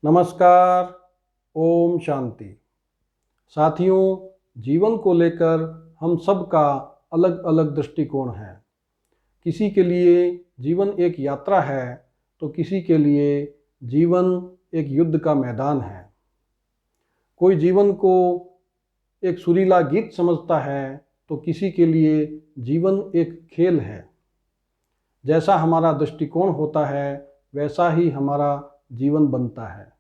नमस्कार। ओम शांति। साथियों, जीवन को लेकर हम सब का अलग अलग दृष्टिकोण है। किसी के लिए जीवन एक यात्रा है तो किसी के लिए जीवन एक युद्ध का मैदान है। कोई जीवन को एक सुरीला गीत समझता है तो किसी के लिए जीवन एक खेल है। जैसा हमारा दृष्टिकोण होता है वैसा ही हमारा जीवन बनता है।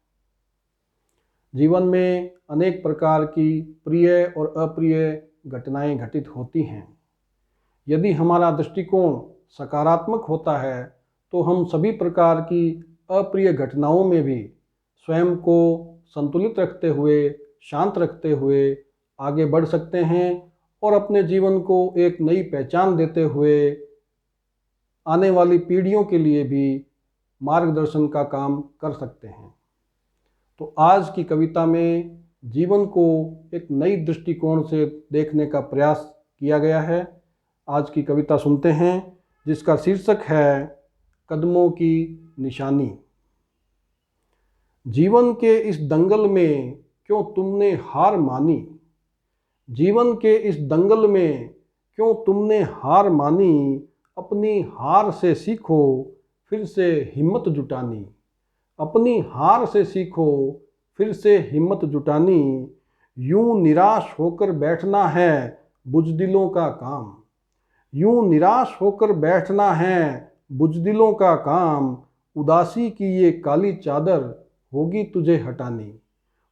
जीवन में अनेक प्रकार की प्रिय और अप्रिय घटनाएं घटित होती हैं। यदि हमारा दृष्टिकोण सकारात्मक होता है तो हम सभी प्रकार की अप्रिय घटनाओं में भी स्वयं को संतुलित रखते हुए, शांत रखते हुए आगे बढ़ सकते हैं और अपने जीवन को एक नई पहचान देते हुए आने वाली पीढ़ियों के लिए भी मार्गदर्शन का काम कर सकते हैं। तो आज की कविता में जीवन को एक नई दृष्टिकोण से देखने का प्रयास किया गया है। आज की कविता सुनते हैं जिसका शीर्षक है कदमों की निशानी। जीवन के इस दंगल में क्यों तुमने हार मानी? जीवन के इस दंगल में क्यों तुमने हार मानी? अपनी हार से सीखो फिर से हिम्मत जुटानी। अपनी हार से सीखो फिर से हिम्मत जुटानी। यूं निराश होकर बैठना है बुज़दिलों का काम। यूं निराश होकर बैठना है बुज़दिलों का काम। उदासी की ये काली चादर होगी तुझे हटानी।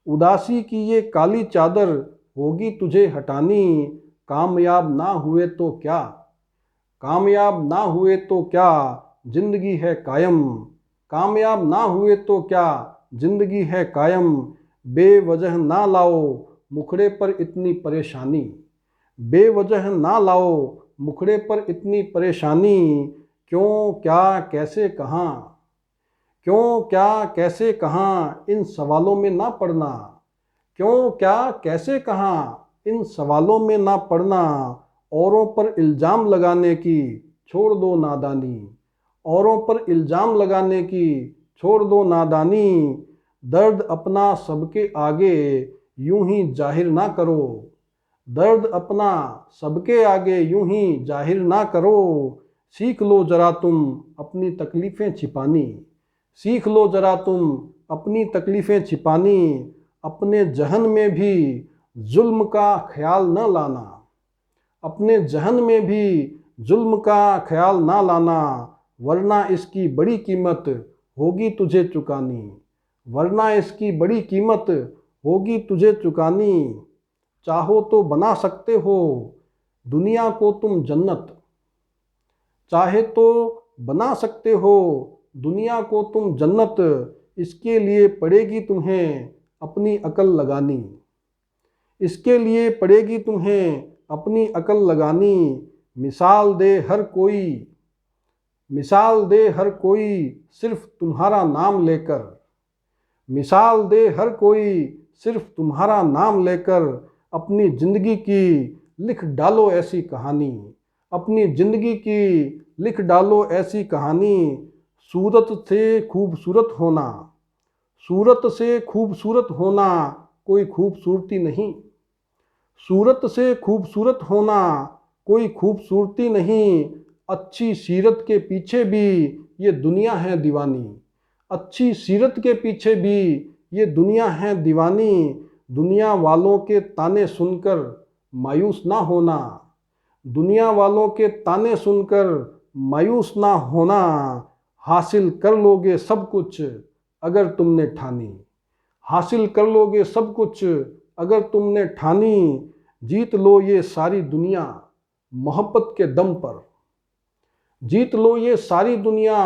उदासी की ये काली चादर होगी तुझे हटानी। कामयाब ना हुए तो क्या? कामयाब ना हुए तो क्या? जिंदगी है कायम। कामयाब ना हुए तो क्या? जिंदगी है कायम। बेवजह ना लाओ मुखड़े पर इतनी परेशानी। बेवजह ना लाओ मुखड़े पर इतनी परेशानी। क्यों, क्या, कैसे, कहाँ? क्यों, क्या, कैसे, कहाँ? इन सवालों में ना पड़ना। क्यों, क्या, कैसे, कहाँ? इन सवालों में ना पड़ना। औरों पर इल्ज़ाम लगाने की छोड़ दो नादानी। औरों पर इल्ज़ाम लगाने की छोड़ दो नादानी। दर्द अपना सबके आगे यूं ही जाहिर ना करो। दर्द अपना सबके आगे यूं ही जाहिर ना करो। सीख लो जरा तुम अपनी तकलीफ़ें छिपानी। सीख लो जरा तुम अपनी तकलीफ़ें छिपानी। अपने जहन में भी जुल्म का ख्याल न लाना। अपने जहन में भी जुल्म का ख्याल ना लाना। वरना इसकी बड़ी कीमत होगी तुझे चुकानी। वरना इसकी बड़ी कीमत होगी तुझे चुकानी। चाहो तो बना सकते हो दुनिया को तुम जन्नत। चाहे तो बना सकते हो दुनिया को तुम जन्नत। इसके लिए पड़ेगी तुम्हें अपनी अकल लगानी। इसके लिए पड़ेगी तुम्हें अपनी अकल लगानी। मिसाल दे हर कोई, मिसाल दे हर कोई सिर्फ तुम्हारा नाम लेकर। मिसाल दे हर कोई सिर्फ तुम्हारा नाम लेकर। अपनी ज़िंदगी की लिख डालो ऐसी कहानी। अपनी ज़िंदगी की लिख डालो ऐसी कहानी। सूरत से खूबसूरत होना, सूरत से खूबसूरत होना कोई खूबसूरती नहीं। सूरत से खूबसूरत होना कोई खूबसूरती नहीं। अच्छी सीरत के पीछे भी ये दुनिया है दीवानी। अच्छी सीरत के पीछे भी ये दुनिया है दीवानी। दुनिया वालों के ताने सुनकर मायूस ना होना। दुनिया वालों के ताने सुनकर मायूस ना होना। हासिल कर लोगे सब कुछ अगर तुमने ठानी। हासिल कर लोगे सब कुछ अगर तुमने ठानी। जीत लो ये सारी दुनिया मोहब्बत के दम पर। जीत लो ये सारी दुनिया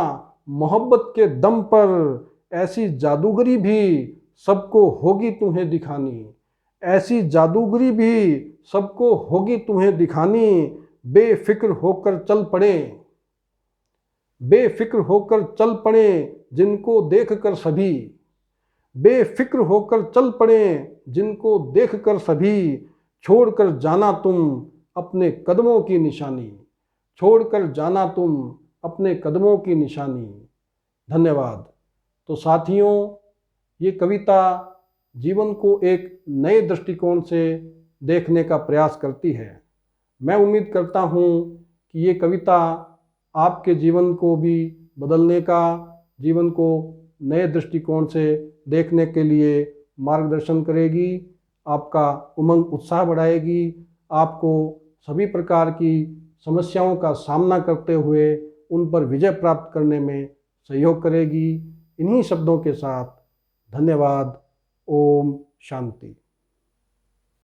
मोहब्बत के दम पर। ऐसी जादूगरी भी सबको होगी तुम्हें दिखानी। ऐसी जादूगरी भी सबको होगी तुम्हें दिखानी। बेफिक्र होकर चल पड़े, बेफिक्र होकर चल पड़े जिनको देखकर सभी। बेफिक्र होकर चल पड़े जिनको देखकर सभी। छोड़कर जाना तुम अपने कदमों की निशानी। छोड़कर जाना तुम अपने कदमों की निशानी। धन्यवाद। तो साथियों, ये कविता जीवन को एक नए दृष्टिकोण से देखने का प्रयास करती है। मैं उम्मीद करता हूँ कि ये कविता आपके जीवन को भी बदलने का, जीवन को नए दृष्टिकोण से देखने के लिए मार्गदर्शन करेगी, आपका उमंग उत्साह बढ़ाएगी, आपको सभी प्रकार की समस्याओं का सामना करते हुए उन पर विजय प्राप्त करने में सहयोग करेगी। इन्हीं शब्दों के साथ धन्यवाद। ओम शांति।